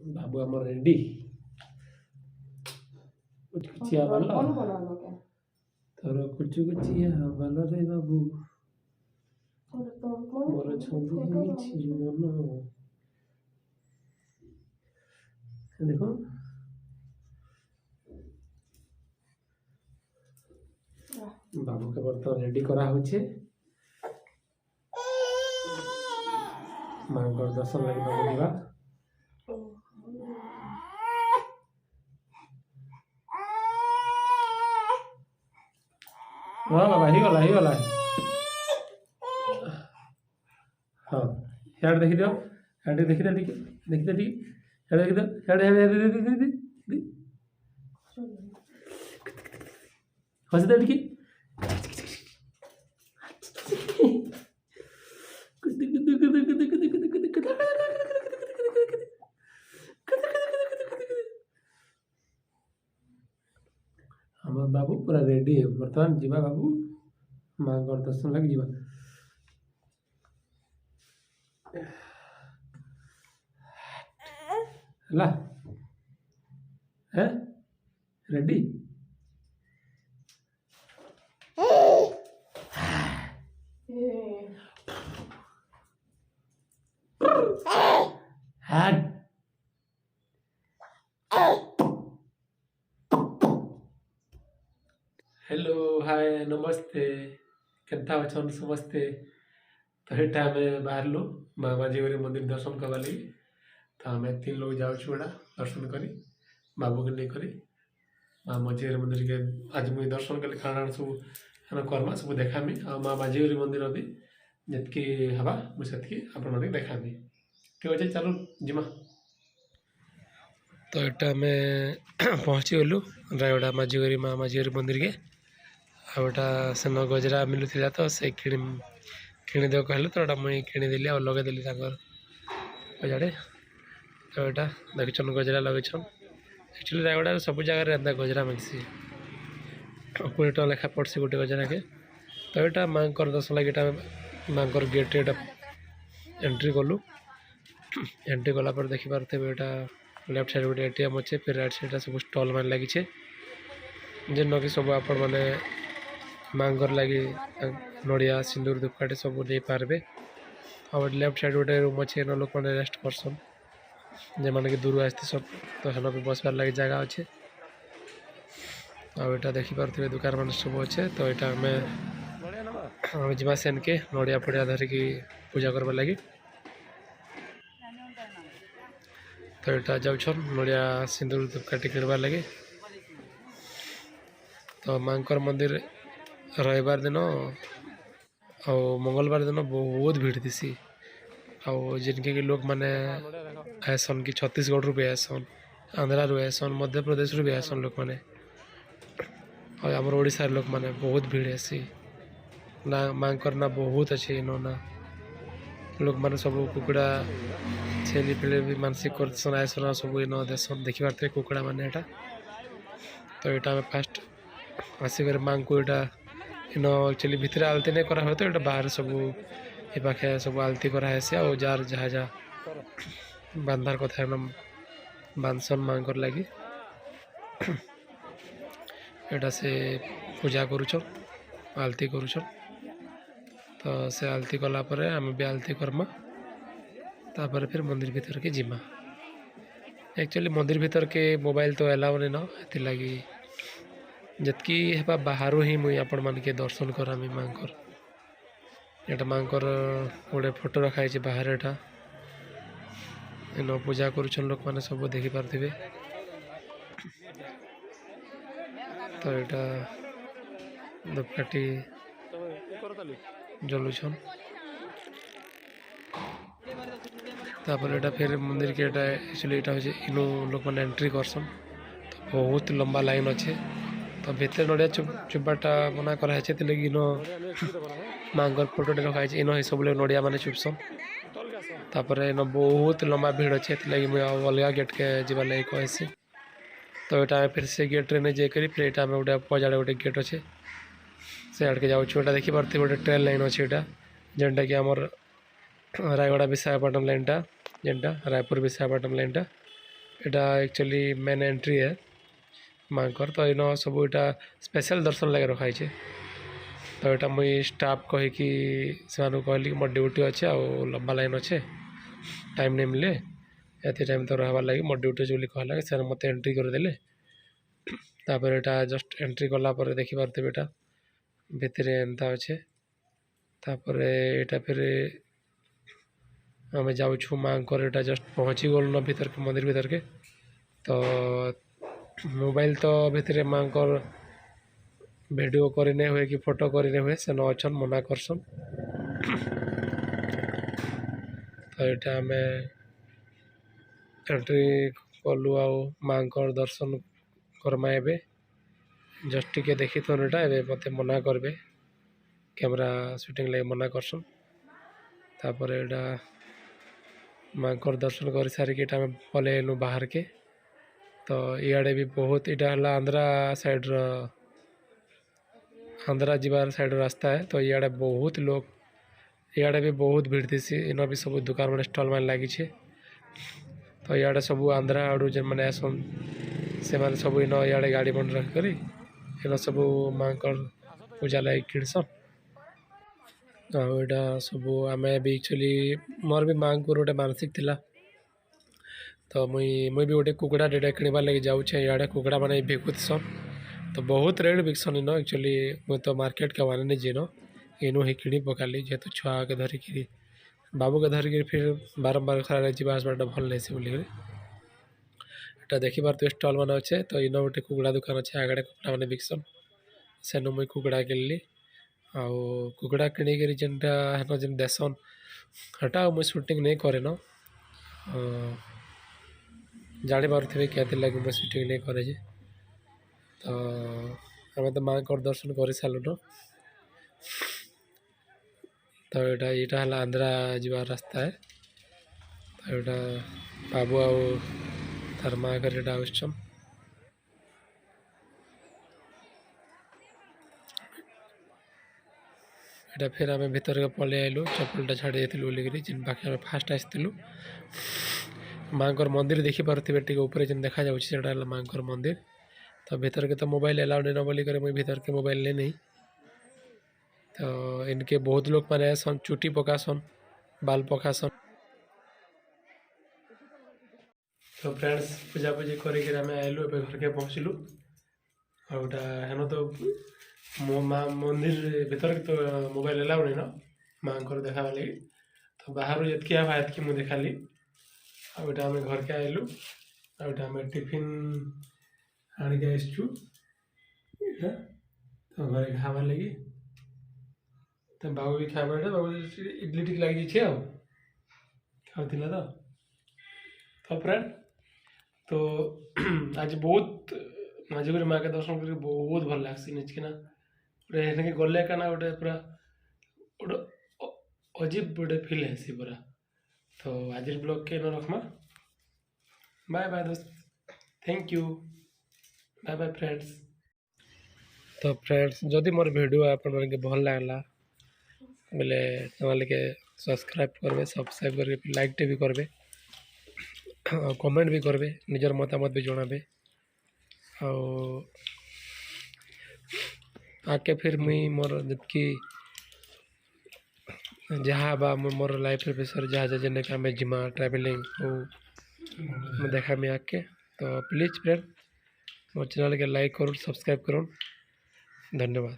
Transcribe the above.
बाबू आम रेडी कुचिया बाल तोर कुचु कुचिया बाल रे बाबू मोर छंदी मन देखो बाबू के बर्तन रेडी करा होचे मां को दर्शन लगी बाबू जीवा हाँ बाबा ही गला हाँ यार देखी दो यार देखी दे देखी दे यार देखी दो यार दे हंस दे टिके हम बाबू पूरा रेडी है बर्तमान जीवा बाबू मां को दर्शन लग जीवा ला है रेडी हेलो हाय नमस्ते केता अछन समस्ते तो हेटा हमें बाहर लो मामा जी मंदिर दर्शन करवा लगी तो हमें 3 लोग जाऊँ बड़ा दर्शन करी बाबू के नहीं करी माँ मझी मंदिर के आज मुझे दर्शन कली खाना सब कर्मा सब देखामी आ माँ माझी मंदिर भी जितकी हवा मुझे आपण देखामी ठीक अच्छे चलो जिमा तो यहाँ आम पहुँची गलु रायगड़ा माझीगरी माँ माझीगरी मंदिर के आटा सेन गजरा मिलूला तो से किणी देव कहले तो मुझे किणीदेली आ लगेदेली गजाड़े तो यहाँ देखन गजरा लगेछन एक्चुअली रायगड़ा सब जगह एंता गजरा मिलसी 20 टका लेखा पड़सी गोटे गजरा के तो यहाँ माँ दर्शन लगे माँ गेट एंट्री कलु एंट्री कलापर देखिपारे यहाँ लेफ्ट साइड गोटे एटीएम अच्छे फिर राइट साइड सब स्टल मान लगी जेन कि सब आपण मैंने माँ लगे नड़िया सिंदूर धूपकाठी सब नहीं पार्बे और लेफ्ट साइड गोटे रूम अच्छे न लोक मैंने रेस्ट करसन जे मैंने कि दूर आसती सब तो हेन भी बसबार लगे जगह अच्छे और यहाँ देखिपारे दुकान मान सब अच्छे तो यहाँ आम जीवा सेन के नड़िया फड़िया धरिकी पूजा करवा लगी तो यहाँ जाऊन नड़िया सिंदूर धूपकाठी किणवार लगे तो माँ मंदिर रविवार दिन आ मंगलवार दिन बहुत भीड़ थी जिनके कि लोग मैंने आसन कि छत्तीसगढ़ भी आसन आंध्रा रू आसन मध्य प्रदेश भी आसन लोक मैंने और आम ओडार लोक मैंने बहुत भीड़ आसी ना माँ ना बहुत अच्छे इन ना लोक मैंने सब कुकड़ा छेली फेली भी मानसिक करसन आसन सब इन देसन देखी पारे कुकड़ा मैंने यहाँ तो यहाँ फास्ट आसिक माँ को यहाँ इन एक्चुअली भितर आलती नहीं करा तो यहाँ बाहर सब ये पाखे सब आलती कराई आ जार जहाँ जहाँ बांधार कथा बांधसन माँ लगी यहाँ से पूजा करुछन आलती करुछन तो से आलती कलापर आम भी आलती करमा तापर फिर मंदिर भीतर के जिमा एक्चुअली मंदिर भीतर के मोबाइल तो एलाउ नहीं न लगी जितकी हेबा बाहर ही मुई आपण मान के दर्शन करामी माँ यहाँ माँ गोटे फोटो रखाई बाहर यहाँ इन पूजा करुछन लोक मैंने सब देखी पारे तो यहाँ धूपकाठी जलुछन तापर यहाँ फिर मंदिर के एक्चुअली यहाँ हूँ इनू लोक मैंने एंट्री करसन तो बहुत लंबा लाइन अच्छे तो भितर नड़िया चुपाटा मना कराई इन माँ फोटो रखाई इन सब लोग नड़िया मैंने चुपसन तापर इन बहुत लंबा भीड़ अच्छे लगी मुझे अलग गेट के जीवा लगे कहसी तो यहाँ फिर से गेट रे नहीं जाकर फिर यहाँ गोटे पजाड़े गोटे गेट अच्छे से आड़ के जाऊँ देखी पारे गोटे ट्रेन लाइन अच्छे यहाँ जेनटा कि आमर रायगड़ा विशाखापट्टनम लाइनटा जेनटा रायपुर विशाखापट्टनम लाइनटा एटा एक्चुअली मेन एंट्री है मांकर तो इन सब इटा स्पेशल दर्शन लगे रखाई है। तो यहाँ मुई स्टाफ कहीकि से कहली मोर ड्यूटी अच्छे आ लंबा लाइन अच्छे टाइम नहीं मिले ये टाइम तो रहा लगे मोर ड्यूटी जो कहला से मत एंट्री करदे। तापर यहाँ जस्ट एंट्री कलापर देखिपे यहाँ भितर एंता अच्छे तापर यहाँ फिर आम जाऊँ माँ को जस्ट पहुँची गलु न भीतर के मंदिर भीतर के तो मोबाइल तो भितर माँ को वीडियो करने हुए कि फोटो करने हुए से न अच्छन मना करसन। तो यहाँ आम एंट्री कलु आ माँ को दर्शन करमा ए जस्ट टिके देखी तो ये मत मना करबे कैमरा शूटिंग लगे मना करसन। तापर यहाँ माँ को दर्शन कर सारिक पलैलु बाहर के तो इे भी बहुत यहाँ आंध्रा साइड आंध्रा जीवार साइड रास्ता है। तो इे बहुत लोग इे भी बहुत भीड़ थी इन भी सब दुकान मैंने स्टल मान लगी। तो इे सब आंध्रा आड़ू जेन मैंने आसन से मैंने सब इन इे गाड़ी बंद रख कर इन सब माँ को पूजा लगे किणसन। आईटा सब आम भी एक्चुअली मोर भी माँ को गोटे मानसिक थिला तो मुई भी गोटे कुकड़ा डेटा किणवार लगे जाऊे इे कुकड़ा मैंने बिकुसन तो बहुत रेट बिकसन इन एक्चुअली मुझे तो मार्केट के मान नहीं जीन इनू ही किणी पकाली जेहेतु छुआ के धरिकी बाबू के धरिकी फिर बारंबार खरा जावासटा भल नहीं बोलिक यहाँ देखिपार स्टल मान अच्छे तो इन गोटे कुकड़ा दुकान अच्छे आगे कुकड़ा मैंने बिकसन सेनु मुई कुकड़ा किनली आउ कुकड़ा किणिक जेनटा हेन जेन देसन हटा मुझे शूटिंग नहीं करे न जानी पारे क्या लगे मुझे शूटिंग नहीं करे तो आम तो माँ को दर्शन कर सारूँ। तो यहाँ है आंध्रा जीवार रास्ता है। तो यहाँ बाबू आ तार माँ घर यहाँ आसन यहाँ फिर आम भीतर के पलि आइलु चप्पलटा छाड़ी बोलिकी जिन पाखे आम फास्ट आसलु माँ को मंदिर देखिपे टे ऊपर जेन देखा जाऊँगा माँ को मंदिर। तो भीतर के तो मोबाइल एलाउ नहीं न बोलिक मुझे भीतर के मोबाइल ले नहीं। तो इनके बहुत लोग मैंने सन चुटी पकासन बाल पकासन। तो फ्रेंड्स पूजा पूजी करके आइलु ए घर के पहुँचलु आउटा हेन तो मो माँ मंदिर भीतर के तो मोबाइल एलाउ नहीं न माँ को देखा लगे तो बाहर जितकी आवा एतकी मुझे देखाली आउटा आम घर के आइलु आउटा आम टिफिन आनिक आसचु तो घर खाबार लगी तो बाबू भी खावा बाबू इडली टिक लगी खाऊला तो फ्रेंड तो आज बहुत मजबूरी माँ के दर्शन करके बहुत भल लगे निचकिना गोटे गले का ना गोटे पूरा गोटे अजीब गोटे फिल है पूरा। तो आज ब्लॉग के रखमा बाय बाय दोस्त thank you bye bye friends. तो फ्रेंड्स जदि मोर वीडियो आप भल लगला बोले चैनल के सब्सक्राइब करेंगे सब्सक्राइब करके लाइक टे भी करेंगे कमेंट भी करेंगे निजर मतामत भी जनाबे आके फिर मुई मोर जितकी जहाँ बा मोर लाइफ विषय जहाँ जहाँ जेने आम जिमा ट्रैवलिंग वो देखा मैं आके। तो प्लीज फ्रेंड मोर चैनल के लाइक करूँ सब्सक्राइब करूँ धन्यवाद।